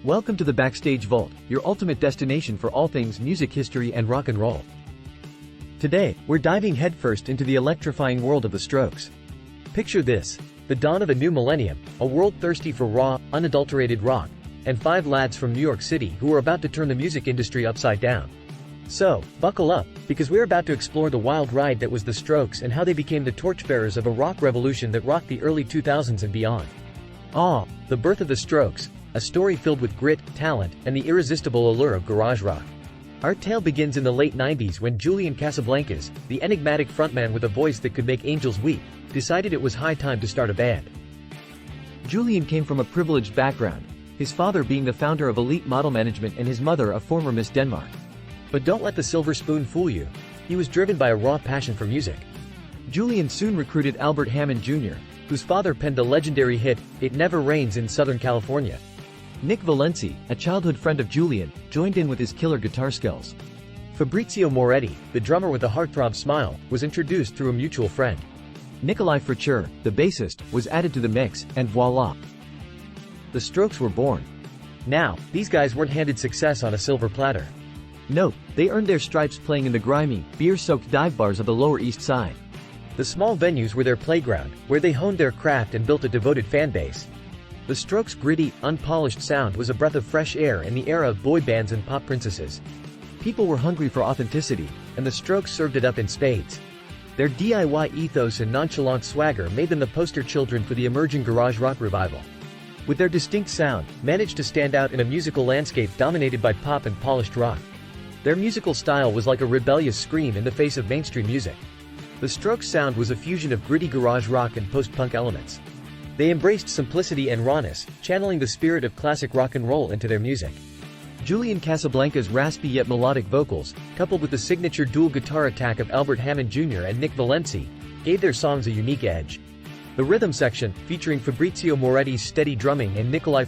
Welcome to the Backstage Vault, your ultimate destination for all things music history and rock and roll. Today, we're diving headfirst into the electrifying world of the Strokes. Picture this: the dawn of a new millennium, a world thirsty for raw, unadulterated rock, and five lads from New York City who are about to turn the music industry upside down. So, buckle up, because we're about to explore the wild ride that was the Strokes and how they became the torchbearers of a rock revolution that rocked the early 2000s and beyond. The birth of the Strokes, a story filled with grit, talent, and the irresistible allure of garage rock. Our tale begins in the late 90s when Julian Casablancas, the enigmatic frontman with a voice that could make angels weep, decided it was high time to start a band. Julian came from a privileged background, his father being the founder of Elite Model Management and his mother a former Miss Denmark. But don't let the silver spoon fool you. He was driven by a raw passion for music. Julian soon recruited Albert Hammond Jr., whose father penned the legendary hit, "It Never Rains in Southern California." Nick Valenci, a childhood friend of Julian, joined in with his killer guitar skills. Fabrizio Moretti, the drummer with a heartthrob smile, was introduced through a mutual friend. Nikolai, the bassist, was added to the mix, and voila! The Strokes were born. Now, these guys weren't handed success on a silver platter. Nope, they earned their stripes playing in the grimy, beer-soaked dive bars of the Lower East Side. The small venues were their playground, where they honed their craft and built a devoted fan base. The Strokes' gritty, unpolished sound was a breath of fresh air in the era of boy bands and pop princesses. People were hungry for authenticity, and the Strokes served it up in spades. Their DIY ethos and nonchalant swagger made them the poster children for the emerging garage rock revival. With their distinct sound, managed to stand out in a musical landscape dominated by pop and polished rock. Their musical style was like a rebellious scream in the face of mainstream music. The Strokes' sound was a fusion of gritty garage rock and post-punk elements. They embraced simplicity and rawness, channeling the spirit of classic rock and roll into their music. Julian Casablancas' raspy yet melodic vocals, coupled with the signature dual guitar attack of Albert Hammond Jr. and Nick Valenci, gave their songs a unique edge. The rhythm section, featuring Fabrizio Moretti's steady drumming and Nikolai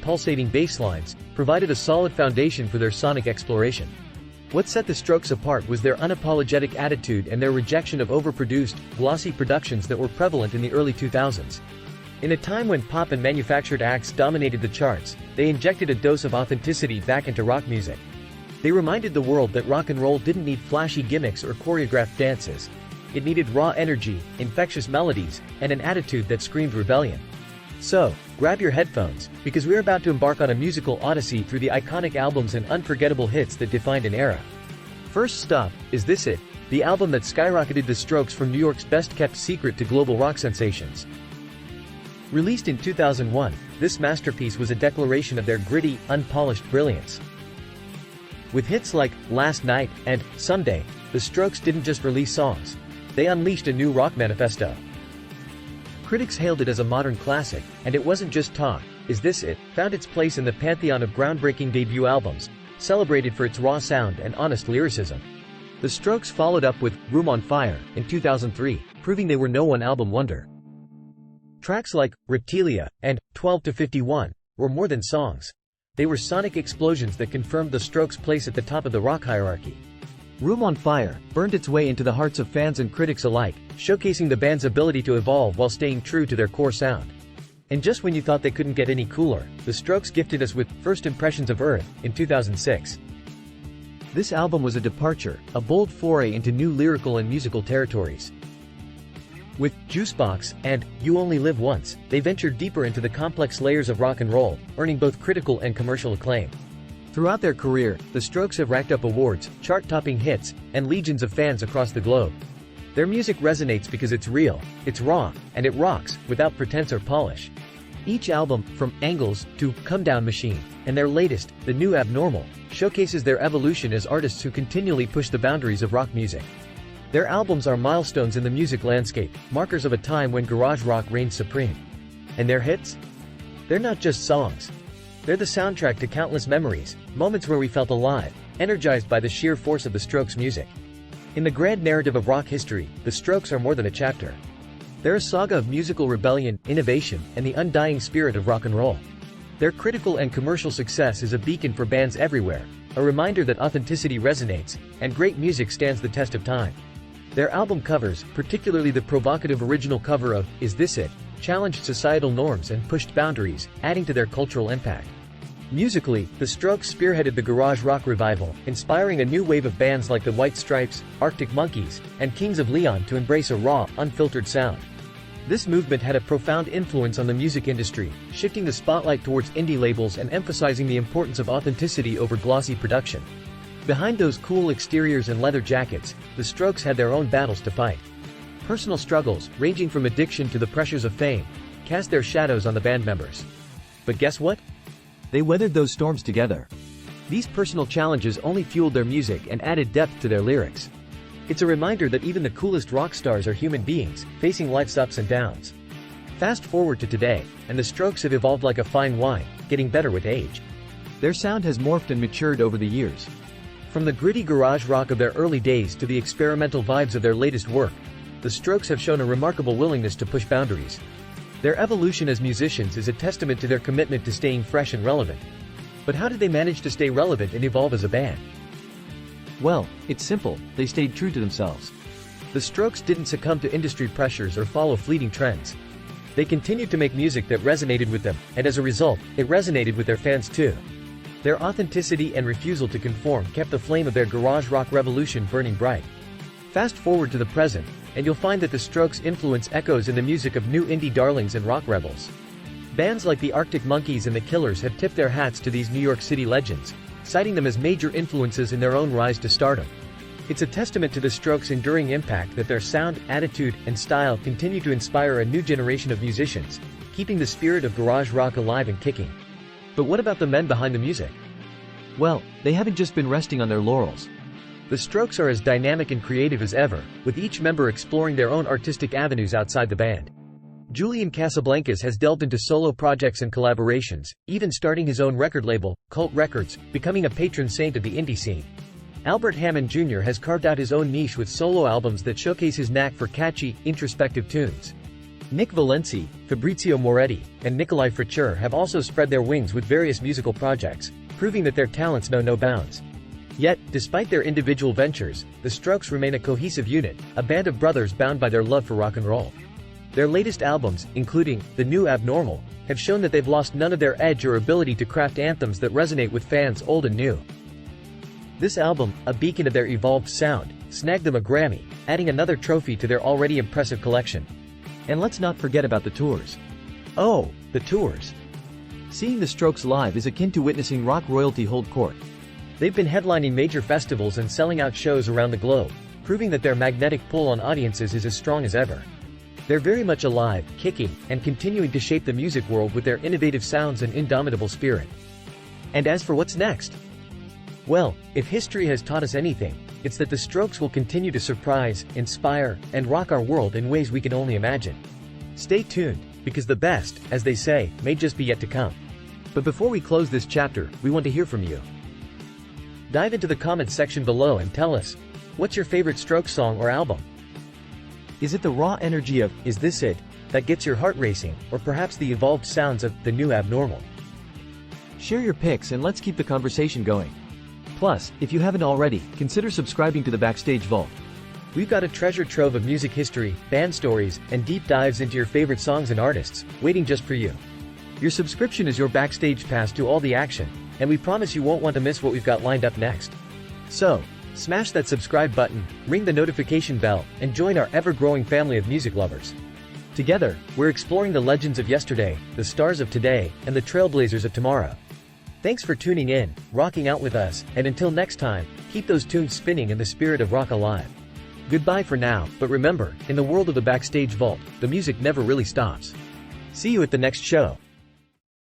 pulsating bass lines, provided a solid foundation for their sonic exploration. What set the Strokes apart was their unapologetic attitude and their rejection of overproduced, glossy productions that were prevalent in the early 2000s. In a time when pop and manufactured acts dominated the charts, they injected a dose of authenticity back into rock music. They reminded the world that rock and roll didn't need flashy gimmicks or choreographed dances. It needed raw energy, infectious melodies, and an attitude that screamed rebellion. So, grab your headphones, because we're about to embark on a musical odyssey through the iconic albums and unforgettable hits that defined an era. First stop, Is This It?, the album that skyrocketed the Strokes from New York's best-kept secret to global rock sensations. Released in 2001, this masterpiece was a declaration of their gritty, unpolished brilliance. With hits like Last Night and Someday, the Strokes didn't just release songs. They unleashed a new rock manifesto. Critics hailed it as a modern classic, and it wasn't just talk. Is This It? Found its place in the pantheon of groundbreaking debut albums, celebrated for its raw sound and honest lyricism. The Strokes followed up with Room on Fire in 2003, proving they were no one-album wonder. Tracks like Reptilia and 12 to 51 were more than songs. They were sonic explosions that confirmed the Strokes' place at the top of the rock hierarchy. Room on Fire burned its way into the hearts of fans and critics alike, showcasing the band's ability to evolve while staying true to their core sound. And just when you thought they couldn't get any cooler, the Strokes gifted us with First Impressions of Earth in 2006. This album was a departure, a bold foray into new lyrical and musical territories. With Juicebox and You Only Live Once, they ventured deeper into the complex layers of rock and roll, earning both critical and commercial acclaim. Throughout their career, the Strokes have racked up awards, chart-topping hits, and legions of fans across the globe. Their music resonates because it's real, it's raw, and it rocks, without pretense or polish. Each album, from Angles to Come Down Machine, and their latest, The New Abnormal, showcases their evolution as artists who continually push the boundaries of rock music. Their albums are milestones in the music landscape, markers of a time when garage rock reigned supreme. And their hits? They're not just songs. They're the soundtrack to countless memories, moments where we felt alive, energized by the sheer force of the Strokes' music. In the grand narrative of rock history, the Strokes are more than a chapter. They're a saga of musical rebellion, innovation, and the undying spirit of rock and roll. Their critical and commercial success is a beacon for bands everywhere, a reminder that authenticity resonates, and great music stands the test of time. Their album covers, particularly the provocative original cover of Is This It?, challenged societal norms and pushed boundaries, adding to their cultural impact. Musically, the Strokes spearheaded the garage rock revival, inspiring a new wave of bands like the White Stripes, Arctic Monkeys, and Kings of Leon to embrace a raw, unfiltered sound. This movement had a profound influence on the music industry, shifting the spotlight towards indie labels and emphasizing the importance of authenticity over glossy production. Behind those cool exteriors and leather jackets, the Strokes had their own battles to fight. Personal struggles, ranging from addiction to the pressures of fame, cast their shadows on the band members. But guess what? They weathered those storms together. These personal challenges only fueled their music and added depth to their lyrics. It's a reminder that even the coolest rock stars are human beings, facing life's ups and downs. Fast forward to today, and the Strokes have evolved like a fine wine, getting better with age. Their sound has morphed and matured over the years. From the gritty garage rock of their early days to the experimental vibes of their latest work, the Strokes have shown a remarkable willingness to push boundaries. Their evolution as musicians is a testament to their commitment to staying fresh and relevant. But how did they manage to stay relevant and evolve as a band? Well, it's simple, they stayed true to themselves. The Strokes didn't succumb to industry pressures or follow fleeting trends. They continued to make music that resonated with them, and as a result, it resonated with their fans too. Their authenticity and refusal to conform kept the flame of their garage rock revolution burning bright. Fast forward to the present, and you'll find that the Strokes' influence echoes in the music of new indie darlings and rock rebels. Bands like the Arctic Monkeys and the Killers have tipped their hats to these New York City legends, citing them as major influences in their own rise to stardom. It's a testament to the Strokes' enduring impact that their sound, attitude, and style continue to inspire a new generation of musicians, keeping the spirit of garage rock alive and kicking. But what about the men behind the music? Well, they haven't just been resting on their laurels. The Strokes are as dynamic and creative as ever, with each member exploring their own artistic avenues outside the band. Julian Casablancas has delved into solo projects and collaborations, even starting his own record label, Cult Records, becoming a patron saint of the indie scene. Albert Hammond Jr. has carved out his own niche with solo albums that showcase his knack for catchy, introspective tunes. Nick Valenci, Fabrizio Moretti, and Nikolai have also spread their wings with various musical projects, proving that their talents know no bounds. Yet, despite their individual ventures, the Strokes remain a cohesive unit, a band of brothers bound by their love for rock and roll. Their latest albums, including The New Abnormal, have shown that they've lost none of their edge or ability to craft anthems that resonate with fans old and new. This album, a beacon of their evolved sound, snagged them a Grammy, adding another trophy to their already impressive collection. And let's not forget about the tours. Oh, the tours. Seeing the Strokes live is akin to witnessing rock royalty hold court. They've been headlining major festivals and selling out shows around the globe, proving that their magnetic pull on audiences is as strong as ever. They're very much alive, kicking, and continuing to shape the music world with their innovative sounds and indomitable spirit. And as for what's next? Well, if history has taught us anything, it's that the Strokes will continue to surprise, inspire, and rock our world in ways we can only imagine. Stay tuned, because the best, as they say, may just be yet to come. But before we close this chapter, we want to hear from you. Dive into the comments section below and tell us, what's your favorite Strokes song or album? Is it the raw energy of Is This It that gets your heart racing, or perhaps the evolved sounds of The New Abnormal? Share your picks and let's keep the conversation going. Plus, if you haven't already, consider subscribing to the Backstage Vault. We've got a treasure trove of music history, band stories, and deep dives into your favorite songs and artists, waiting just for you. Your subscription is your backstage pass to all the action, and we promise you won't want to miss what we've got lined up next. So, smash that subscribe button, ring the notification bell, and join our ever-growing family of music lovers. Together, we're exploring the legends of yesterday, the stars of today, and the trailblazers of tomorrow. Thanks for tuning in, rocking out with us, and until next time, keep those tunes spinning and the spirit of rock alive. Goodbye for now, but remember, in the world of the Backstage Vault, the music never really stops. See you at the next show.